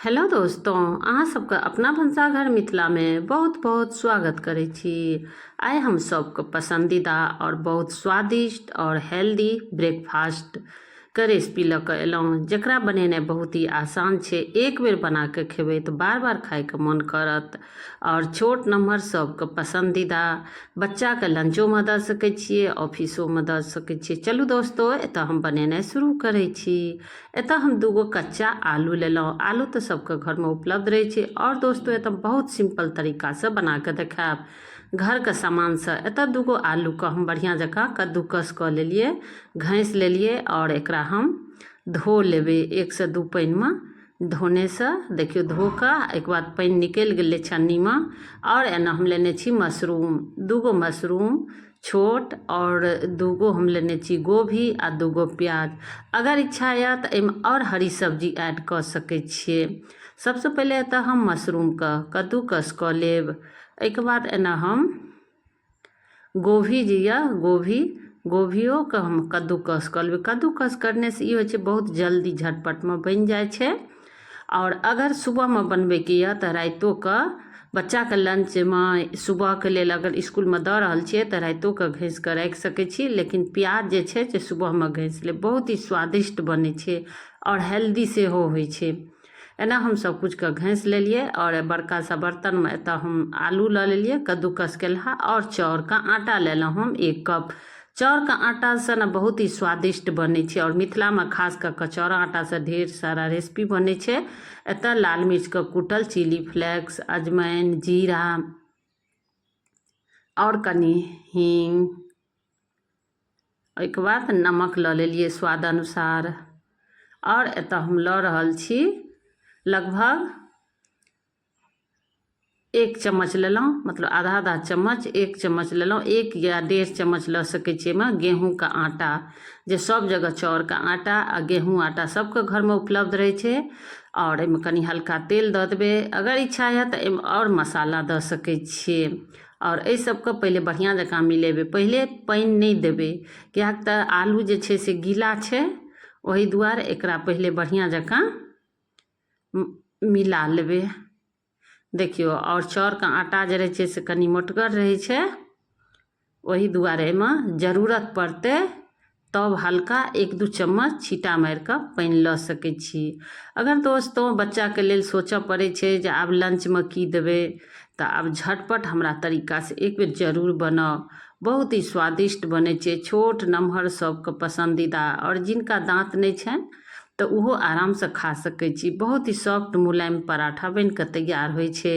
Hello दोस्तों, अहाँ सबके अपना भनसाघर मिथिला में बहुत बहुत स्वागत करै छी। आइ हम सबके पसंदीदा और बहुत स्वादिष्ट और हेल्दी ब्रेकफास्ट के रेसिपी लऽ कऽ एलहुँ, जकरा बनेनाइ बहुत ही आसान छै। एक बेर बना कऽ खेबै तऽ बार बार खाइके मन करत और छोट नम्हर सबके पसंदीदा, बच्चाके लंचोमे दऽ सकै छियै, ऑफिसोमे दऽ सकै छियै। चलू दोस्तों, एतऽ हम बनेनाइ शुरू करै छी। एतऽ हम दूगो कच्चा आलू लेलहुँ। आलू तऽ सबके घरमे उपलब्ध रहै छै और दोस्तों एतऽ बहुत सिंपल तरीकासँ बना कऽ देखायब घरके सामानसँ। एतऽ दूगो आलूके हम बढ़िआँ जकाँ कद्दूकस कऽ लेलिए, घैंस लेलिए और एकरा हम धो लेबै 1 से 2 पानिमे। धोनेसँ देखियौ धो कऽ एक बाद पानि निकलि गेलै छन्नीमे। और एना हम लेने छी मशरूम, दूगो मशरूम छोट, और दूगो हम लेने छी गोभी आ दूगो प्याज। अगर इच्छा यऽ तऽ एहिमे और हरी सब्जी ऐड कऽ सकै छियै। सबसँ पहिले एतऽ हम मशरूमके कद्दूकस कऽ लेब। एहिके बाद एना हम गोभी जे यऽ गोभियोके हम कद्दूकस कऽ लेबै। कद्दूकस करनेसँ ई होइ छै बहुत जल्दी झटपटमे बनि जाइ छै। और अगर सुबहमे बनबैके यऽ तऽ रातिओके बच्चाके लंचमे सुबहके लेल अगर इसकुलमे दऽ रहल छियै तऽ रातिओके घसि कऽ राखि सकै छी। लेकिन प्याज जे छै से सुबहमे घसि लेब, बहुत ही स्वादिष्ट बनै छै और हेल्दी सेहो होइ छै। एना हम सब कुछके घसि लेलिए और बड़का सा बर्तनमे एतऽ हम आलू लऽ लेलिए कद्दूकस केलहा, और चाउरके आटा लेलहुँ हम 1 कप। चाउरके आटासँ ने बहुत ही स्वादिष्ट बनै छै और मिथिलामे खास कऽ कऽ चाउर आटासँ ढेर सारा रेसिपी बनै छै। एतऽ लाल मिर्चके कुटल, चिली फ्लेक्स, अजवाइन, जीरा और कनि हींग, ओहिके बाद नमक लऽ लेलिए स्वाद अनुसार। और एतऽ हम लऽ रहल छी लगभग 1 चम्मच लेलहुँ, मतलब आधा चम्मच, 1 चम्मच लेलहुँ। 1 या 1.5 चम्मच लऽ सकै छियै एहिमे गेहूँके आटा, जे सब जगह चाउरके आटा आ गेहूँ आटा सबके घरमे उपलब्ध रहै छै। और एहिमे कनि हल्का तेल दऽ देबै। अगर इच्छा यऽ तऽ एहिमे और मसाला दऽ सकै छियै। और एहि सबके पहिले बढ़िआँ जकाँ मिलेबै। पहिले पानि नहि देबै, किएक तऽ आलू जे छै से गीला छै, ओहि दुआरे एकरा पहिले बढ़िआँ जकाँ मिला लेबै। देखियौ, और चाउरके आटा जे रहै छै से कनि मोटगर रहै छै, ओहि दुआरे एहिमे जरूरत पड़तै तब हल्का 1-2 चम्मच छीटा मारिकऽ पानि लऽ सकै छी। अगर दोस्तों बच्चाके लेल सोचऽ पड़ै छै जे आब लंचमे की देबै, तऽ आब झटपट हमरा तरीकासँ एक बेर जरूर बनाउ। बहुत ही स्वादिष्ट बनै छै, छोट नम्हर सबके पसंदीदा, और जिनका दाँत नहि छनि तऽ ओहो आरामसँ खा सकै छी। बहुत ही सॉफ्ट मुलायम पराठा बनिकऽ तैयार होइ छै।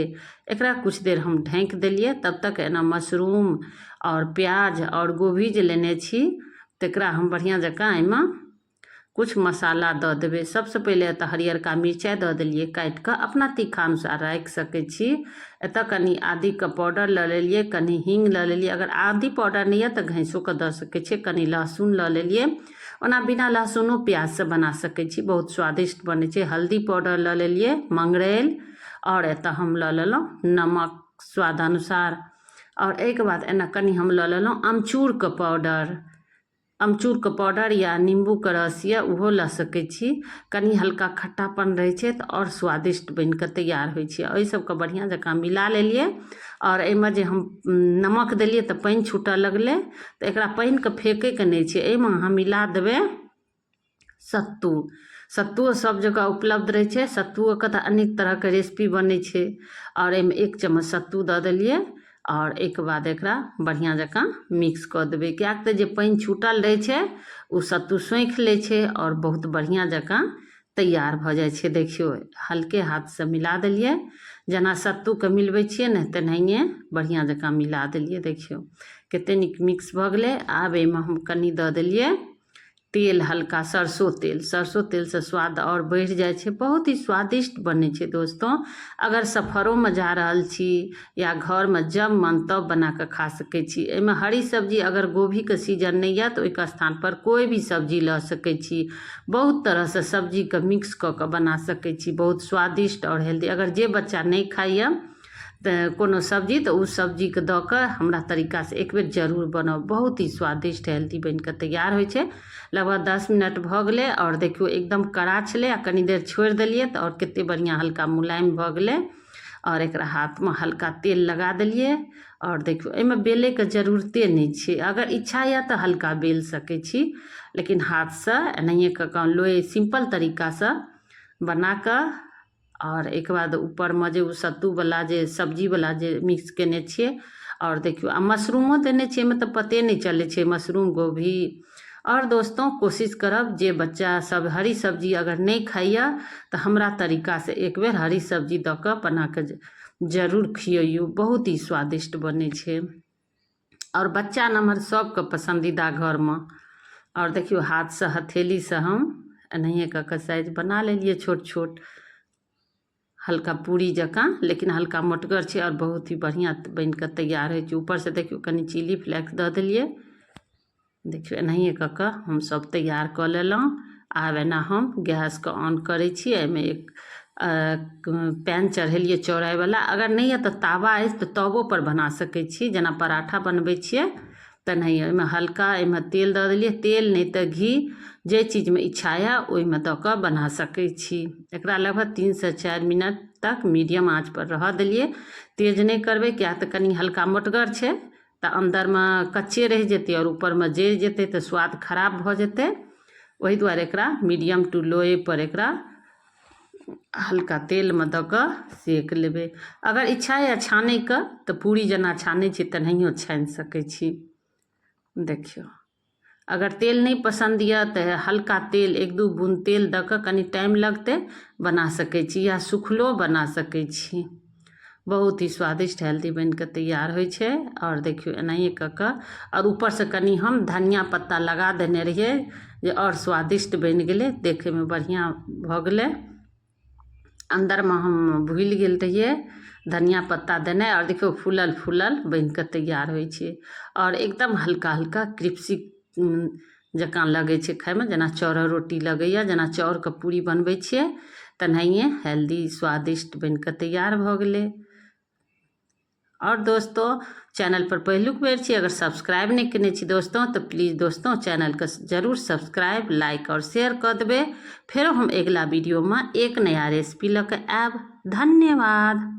एकरा कुछ देर हम ढाँकि देलिए। तब तक एना मशरूम और प्याज और गोभी जे लेने छी तकरा हम बढ़िआँ जकाँ एहिमे कुछ मसाला दऽ देबै। सबसँ पहिले एतऽ हरियरका मिरचाइ दऽ देलिए काटि कऽ, अपना तीखा अनुसार राखि सकै छी। एतऽ कनि आदीके पाउडर लऽ लेलिए, कनि हींग लऽ लेलिए। अगर आदी पाउडर नहि यऽ तऽ घैंसोके दऽ सकै छियै। कनि लहसुन लऽ लेलिए, ओना बिना लहसुनो प्याजसँ बना सकै छी, बहुत स्वादिष्ट बनै छै। हल्दी पाउडर लऽ लेलिए, मंगरैल, और एतऽ हम लऽ लेलहुँ नमक स्वाद अनुसार। और एहिके बाद एना कनि हम लऽ लेलहुँ अमचूरके पाउडर। अमचूरके पाउडर या नींबूके रस यऽ ओहो लऽ सकै छी। कनि हल्का खट्टापन रहै छै तऽ और स्वादिष्ट बनिकऽ तैयार होइ छै। एहि सबके बढ़िआँ जकाँ मिला लेलिए। और एहिमे जे हम नमक देलिए तऽ पानि छूटऽ लगलै, तऽ एकरा पानिके फेकैके नहि छै। एहिमे अहाँ मिला देबै सत्तू। सत्तुओ सब जगह उपलब्ध रहै छै। सत्तुओके तऽ अनेक तरहके रेसिपी बनै छै। और एहिमे 1 चम्मच सत्तू दऽ देलिए। और एहिके बाद एकरा बढ़िआँ जकाँ मिक्स कऽ देबै, किएक तऽ जे पानि छूटल रहै छै ओ सत्तू सोखि लै छै और बहुत बढ़िआँ जकाँ तैयार भऽ जाइ छै। देखियौ, हल्के हाथसँ मिला देलिए, जेना सत्तूके मिलबै छियै ने तेनाहिए बढ़िआँ जकाँ मिला देलिए। देखियौ कतेक नीक मिक्स भऽ गेलै। आब एहिमे हम कनि दऽ देलिए तेल, हल्का सरसों तेल। सरसों तेलसँ स्वाद और बढ़ि जाइ छै, बहुत ही स्वादिष्ट बनै छै दोस्तों। अगर सफरोमे जा रहल छी या घरमे जब मन तब बना कऽ खा सकै छी। एहिमे हरी सब्जी, अगर गोभीके सीजन नहि यऽ तऽ ओहिके स्थानपर कोइ भी सब्जी लऽ सकै छी। बहुत तरहसँ सब्जीके मिक्स कऽ कऽ बना सकै छी, बहुत स्वादिष्ट और हेल्दी। अगर जे बच्चा नहि खाइए कोनो सब्जी तो उस सब्जी के दऽ कऽ हमरा तरीका से एक बेर जरूर बनाओ, बहुत ही स्वादिष्ट हेल्दी बन के तैयार होइ छै। लगभग 10 मिनट भऽ गेलै और देखियो एकदम कड़ा छलै आ कनी देर छोड़ि देलियै तऽ और कते बढ़िया हल्का मुलायम भऽ गेलै। और एकरा हाथ में हल्का तेल लगा देलिए और देखियो एमे बेले के जरूरते नहीं छै, अगर इच्छा या तो हल्का बेल सकै छी, लेकिन हाथ से एनाहिए कऽ लोई सिंपल तरीका से बना कऽ और एक बाद ऊपर में जे सत्तू वाला जे सब्जी वाला जे मिक्स केने छिए और देखियो आ मशरूमो देने छिए, मतलब पते नहीं चले छे मशरूम गोभी। और दोस्तों कोशिश करब जे बच्चा सब हरी सब्जी अगर नहीं खाइए तो हमरा तरीका से एक बेर हरी सब्जी दऽ कऽ बना के जरूर खियैयो, बहुत ही स्वादिष्ट बने छे और बच्चा नमहर सबके पसंदीदा घर में। और देखियो हाथ से हथेली से हम एनाहिए कऽ साइज बना लेलिए छोट छोट हल्का पूरी जकाँ, लेकिन हल्का मोटगर छे और बहुत ही बढ़िया बन के तैयार है। ऊपर से देखियो कनी चिली फ्लेक्स दऽ देलिए, देखियो एनाहिए कऽ हम सब तैयार कऽ लेलहुँ। आब एना हम गैस के ऑन करै छी, एहिमे एक पैन चढ़ेलिए चौड़ाई वाला, अगर नहीं है तो तावा है तो तवो पर बना सकै छी, जेना पराठा बनबै छिए तेनाहिए। एहिमे हल्का एहिमे तेल दऽ देलिए, तेल नहीं तो घी जे चीज में इच्छा है ओहिमे दऽ कऽ बना सकै छी। एकरा लगभग 3 से 4 मिनट तक मीडियम आँच पर रह देलिए, तेज नहीं करबै किया तऽ कनी हल्का मोटगर छे तो अंदर में कच्चे रह जेतै और ऊपर में जरि जेतै तो स्वाद खराब भऽ जेतै। वही दुआरे एकरा मीडियम टू लोए पर एकरा हल्का तेल में दऽ कऽ सेक लेबै। अगर इच्छा है छानै के तो पूरी जना छानै छी तेनाहियो छानि सकै छी। देखियो अगर तेल नहीं पसंद या तो हल्का तेल 1-2 बूंद तेल दऽ कऽ कनी टाइम लगते बना सकै छी, या सुखलो बना सकै छी। बहुत ही स्वादिष्ट हेल्दी बन के तैयार होइ छे। और देखियो एनाहिए कऽ और ऊपर से कनी हम धनिया पत्ता लगा देने रहिए जे और स्वादिष्ट बन गेलै, देखे में बढ़िया भऽ गेलै। अंदर में हम भूल गेल रहिए धनिया पत्ता देने और देखियो फूलल फूलल बन के तैयार होइ छे और एकदम हल्का हल्का क्रिप्सी जकाँ लगे छे खाए में, जेना चाउर रोटी लगैया, जेना चाउर के पूरी बनबै छिए तेनाहिए हेल्दी स्वादिष्ट बन के तैयार भऽ गेलै। और दोस्तों चैनल पर पहिलुक बेर छी, अगर सब्सक्राइब नहीं केने छी दोस्तों तो प्लीज़ दोस्तों चैनल के जरूर सब्सक्राइब लाइक और शेयर कर देबे। फिर हम अगला वीडियो में एक नया रेसिपी लऽ के आएब। धन्यवाद।